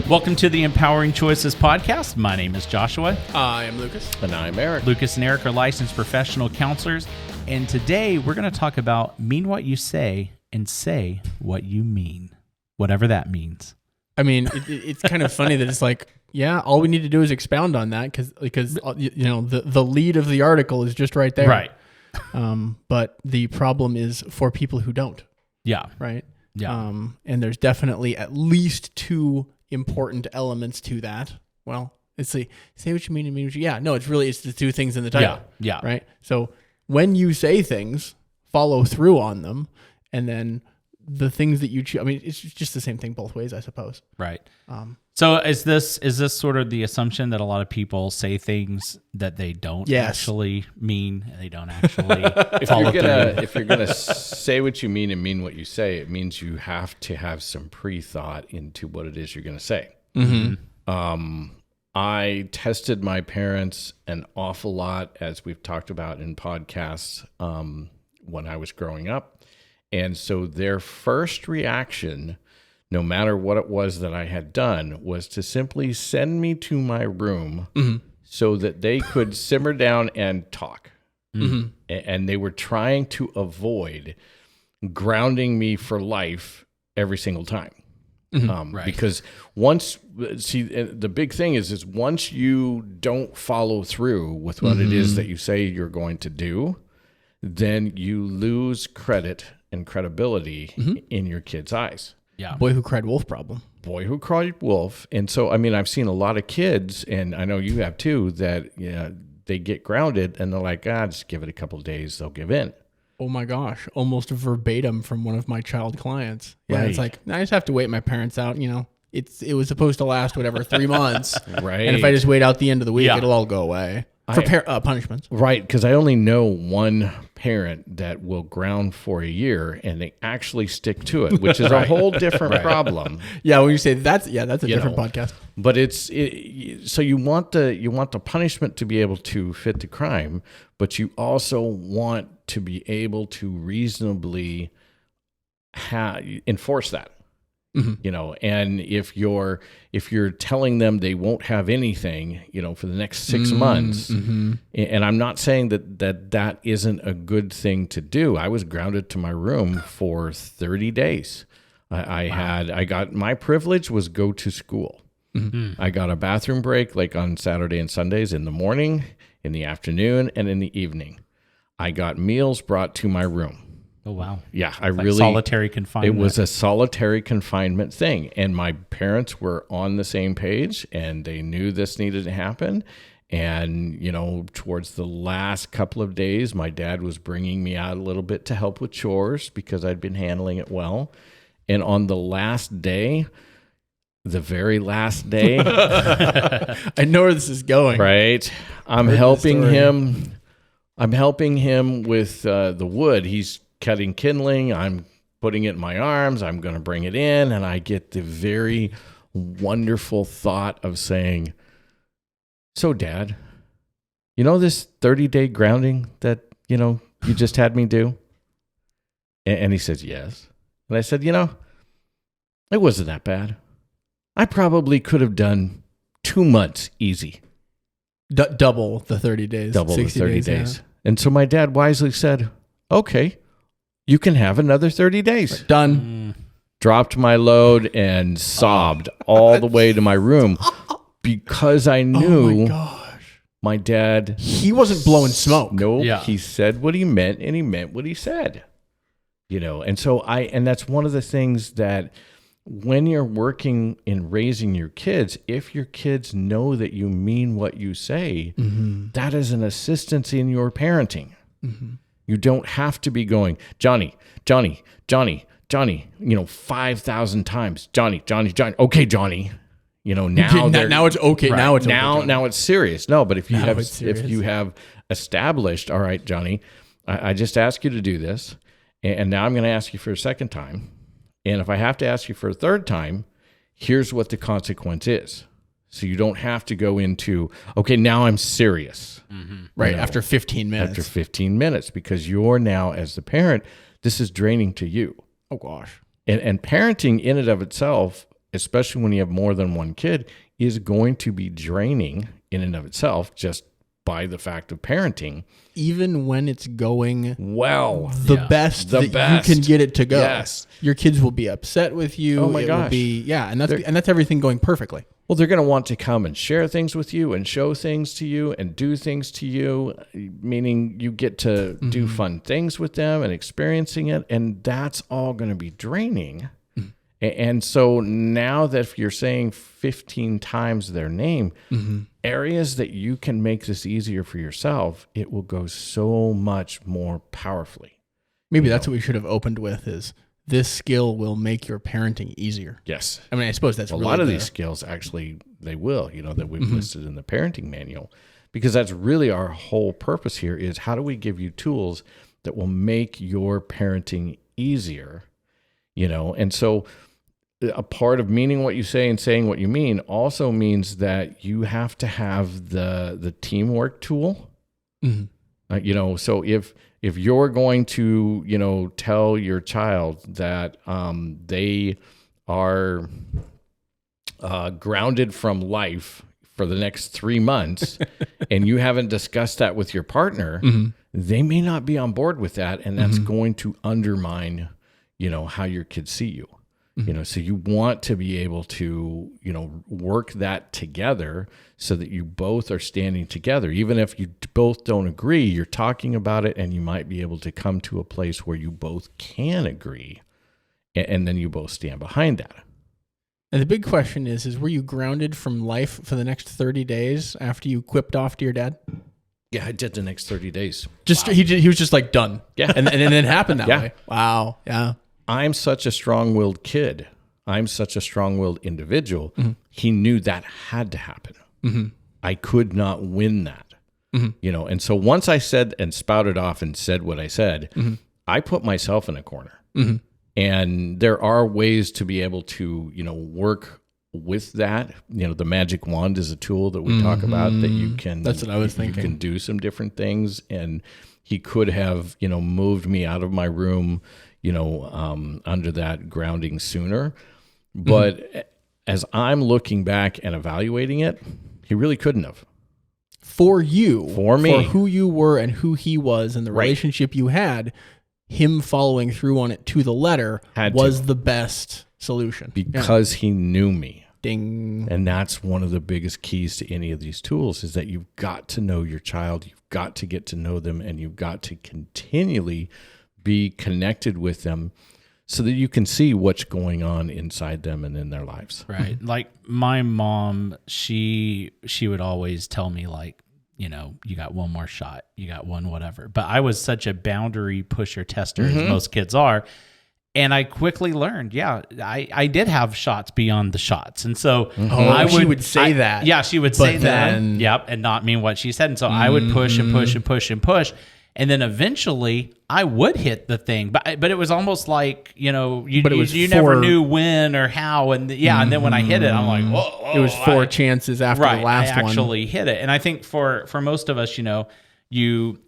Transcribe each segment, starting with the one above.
Welcome to the Empowering Choices podcast. My name is Joshua. I am Lucas. And I'm Eric. Lucas and Eric are licensed professional counselors. And today we're going to talk about mean what you say and say what you mean, whatever that means. I mean, it's kind of funny that it's like, yeah, all we need to do is expound on that because you know the lead of the article is just right there. Right. But the problem is for people who don't. Yeah. Right. Yeah. And there's definitely at least two important elements to that. Well, it's say what you mean and mean what you. Yeah. No, it's the two things in the title. Yeah. Right. So when you say things, follow through on them, and then the things that you choose. I mean, it's just the same thing both ways, I suppose. Right. So is this sort of the assumption that a lot of people say things that they don't actually mean, and they don't actually follow through? If you're gonna say what you mean and mean what you say, it means you have to have some pre-thought into what it is you're gonna say. Mm-hmm. I tested my parents an awful lot, as we've talked about in podcasts, when I was growing up. And so their first reaction, no matter what it was that I had done, was to simply send me to my room so that they could simmer down and talk. Mm-hmm. And they were trying to avoid grounding me for life every single time. Right. Because the big thing is once you don't follow through with what it is that you say you're going to do, then you lose credit and credibility in your kid's eyes. Yeah. Boy who cried wolf problem. Boy who cried wolf. And so, I mean, I've seen a lot of kids, and I know you have too, that they get grounded and they're like, just give it a couple of days, they'll give in. Oh my gosh, almost verbatim from one of my child clients. Yeah, Right. It's like, I just have to wait my parents out, It was supposed to last, 3 months. Right. And if I just wait out the end of the week, it'll all go away. For punishments. Right, because I only know one parent that will ground for a year and they actually stick to it, which is a whole different problem. Yeah, when you say that's a different podcast. But so you want the punishment to be able to fit the crime, but you also want to be able to reasonably enforce that. And if you're telling them they won't have anything, for the next 6 months, and I'm not saying that isn't a good thing to do. I was grounded to my room for 30 days. I got my privilege was go to school. I got a bathroom break like on Saturday and Sundays in the morning, in the afternoon, and in the evening. I got meals brought to my room. Oh, wow. Yeah, solitary confinement. It was a solitary confinement thing. And my parents were on the same page and they knew this needed to happen. And, towards the last couple of days, my dad was bringing me out a little bit to help with chores because I'd been handling it well. And on the last day, the very last day, I know where this is going. Right. I'm helping him with the wood. He's cutting kindling, I'm putting it in my arms, I'm going to bring it in, and I get the very wonderful thought of saying, so Dad, this 30-day grounding that, you just had me do? And he says, yes. And I said, it wasn't that bad. I probably could have done 2 months easy. Double the 30 days. Double the 30 days. Yeah. And so my dad wisely said, okay, you can have another 30 days. Right, done. Dropped my load and sobbed all the way to my room because I knew my dad. He wasn't blowing smoke. Nope. Yeah. He said what he meant and he meant what he said. And so and that's one of the things that when you're working in raising your kids, if your kids know that you mean what you say, that is an assistance in your parenting. You don't have to be going, Johnny, 5,000 times. Johnny. Okay, Johnny. Now it's okay. Right. Now it's okay, now it's serious. No, but if you have established, all right, Johnny, I just asked you to do this, and now I'm going to ask you for a second time. And if I have to ask you for a third time, here's what the consequence is. So you don't have to go into, okay, now I'm serious. Right, after 15 minutes. After 15 minutes, because you're now, as the parent, this is draining to you. Oh, gosh. And parenting in and of itself, especially when you have more than one kid, is going to be draining in and of itself just by the fact of parenting. Even when it's going the best you can get it to go. Yes. Your kids will be upset with you. Oh my gosh. And that's everything going perfectly. Well, they're going to want to come and share things with you and show things to you and do things to you, meaning you get to do fun things with them and experiencing it. And that's all going to be draining. And so now that if you're saying 15 times their name, areas that you can make this easier for yourself, it will go so much more powerfully. Maybe that's what we should have opened with is this skill will make your parenting easier. Yes. I mean, I suppose that's a really lot of these skills actually, they will, that we've listed in the parenting manual, because that's really our whole purpose here is how do we give you tools that will make your parenting easier, and so a part of meaning what you say and saying what you mean also means that you have to have the teamwork tool. So if you're going to, tell your child that they are grounded from life for the next 3 months and you haven't discussed that with your partner, they may not be on board with that. And that's going to undermine, how your kids see you. So you want to be able to, work that together so that you both are standing together. Even if you both don't agree, you're talking about it and you might be able to come to a place where you both can agree and then you both stand behind that. And the big question is were you grounded from life for the next 30 days after you quipped off to your dad? Yeah, I did the next 30 days. He was just like done. Yeah. And it happened that way. Wow. Yeah. I'm such a strong-willed kid. I'm such a strong-willed individual. He knew that had to happen. I could not win that. And so once I said and spouted off and said what I said, I put myself in a corner. And there are ways to be able to, work with that. The magic wand is a tool that we talk about that you can. That's what I was thinking. You can do some different things. And he could have, moved me out of my room, under that grounding sooner. But as I'm looking back and evaluating it, he really couldn't have. For you. For me. For who you were and who he was and the relationship you had, him following through on it to the letter was the best solution. Because he knew me. Ding. And that's one of the biggest keys to any of these tools is that you've got to know your child. You've got to get to know them and you've got to continually be connected with them so that you can see what's going on inside them and in their lives. Right. Like my mom, she would always tell me like, you got one more shot, you got one whatever. But I was such a boundary pusher tester as most kids are. And I quickly learned, I did have shots beyond the shots. And so she would say that. Yeah, she would say that. Yep. And not mean what she said. And so I would push and push and push and push. And then eventually I would hit the thing, but it was almost like, you never knew when or how. And and then when I hit it, I'm like, whoa. It was 4 chances after the last one. I actually hit it. And I think for most of us, you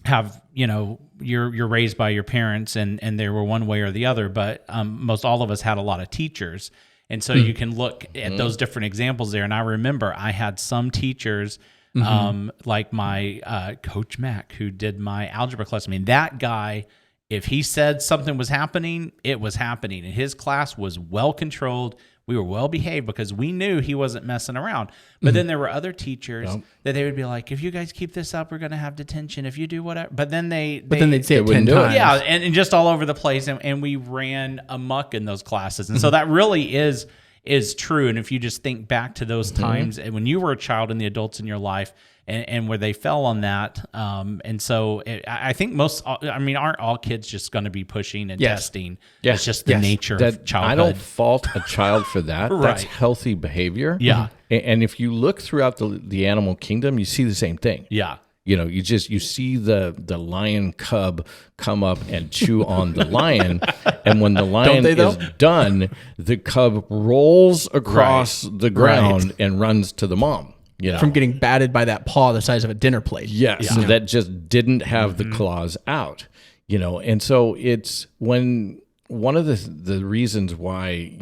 have, you're raised by your parents and they were one way or the other, but most all of us had a lot of teachers. And so you can look at those different examples there. And I remember I had some teachers like my Coach Mac, who did my algebra class. I mean, that guy, if he said something was happening, it was happening. And his class was well controlled. We were well behaved because we knew he wasn't messing around. But then there were other teachers that they would be like, if you guys keep this up, we're going to have detention. If you do whatever. But then they'd say it 10 times. Yeah, and just all over the place. And we ran amok in those classes. And so that really is true. And if you just think back to those times when you were a child and the adults in your life and where they fell on that. And so I think aren't all kids just going to be pushing and testing? Yes. It's just the nature of childhood. I don't fault a child for that. Right. That's healthy behavior. Yeah. And if you look throughout the animal kingdom, you see the same thing. Yeah. You see the lion cub come up and chew on the lion, and when the lion is done, the cub rolls across the ground and runs to the mom. From getting batted by that paw the size of a dinner plate. Yes, that just didn't have the claws out. And so it's when one of the reasons why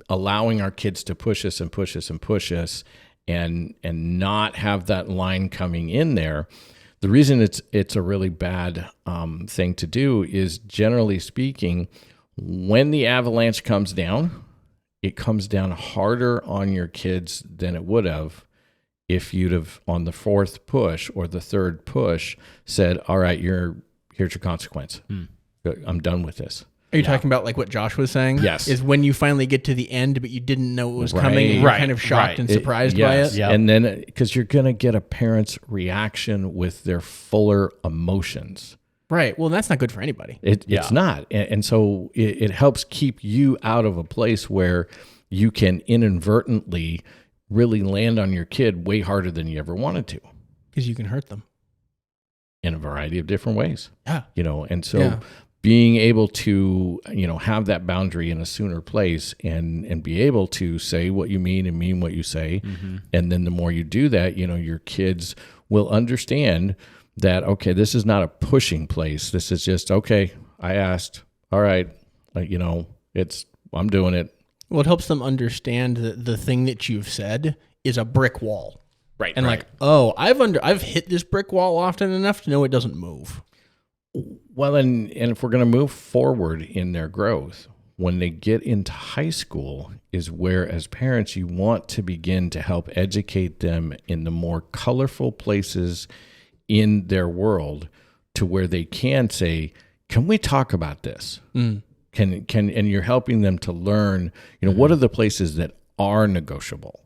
allowing our kids to push us and push us and push us and not have that line coming in there. The reason it's a really bad thing to do is, generally speaking, when the avalanche comes down, it comes down harder on your kids than it would have if you'd have, on the fourth push or the third push, said, all right, here's your consequence. I'm done with this. Are you talking about like what Josh was saying? Yes. Is when you finally get to the end, but you didn't know it was coming, and you're Right. kind of shocked Right. and surprised by Yes. it? Yep. And then, because you're going to get a parent's reaction with their fuller emotions. Right. Well, that's not good for anybody. It's not. And so it helps keep you out of a place where you can inadvertently really land on your kid way harder than you ever wanted to, Because you can hurt them. in a variety of different ways. Yeah. And so Yeah. being able to, have that boundary in a sooner place and be able to say what you mean and mean what you say. And then the more you do that, your kids will understand that, okay, this is not a pushing place. This is just, okay, I asked, all right, I'm doing it. Well, it helps them understand that the thing that you've said is a brick wall. Right. And like, oh, I've hit this brick wall often enough to know it doesn't move. Well, and if we're going to move forward in their growth, when they get into high school is where, as parents, you want to begin to help educate them in the more colorful places in their world, to where they can say, can we talk about this? And you're helping them to learn, what are the places that are negotiable?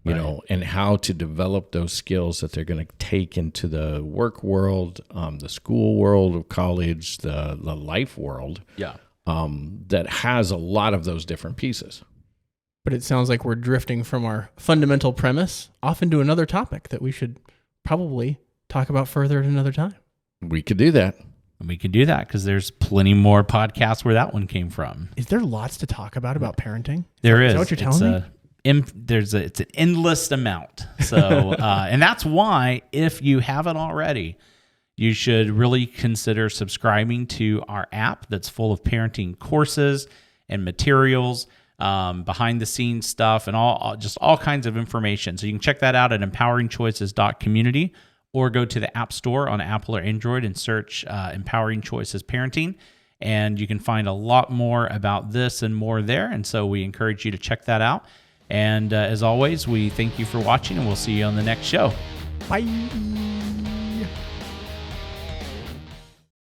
And how to develop those skills that they're going to take into the work world, the school world of college, the life world. Yeah. That has a lot of those different pieces. But it sounds like we're drifting from our fundamental premise off into another topic that we should probably talk about further at another time. We could do that. And we can do that because there's plenty more podcasts where that one came from. Is there lots to talk about parenting? There is. Is that what you're telling me? It's an endless amount. So, and that's why, if you haven't already, you should really consider subscribing to our app that's full of parenting courses and materials, behind the scenes stuff, and all kinds of information. So you can check that out at empoweringchoices.community, or go to the App Store on Apple or Android and search Empowering Choices Parenting. And you can find a lot more about this and more there. And so we encourage you to check that out. And as always, we thank you for watching, and we'll see you on the next show. Bye.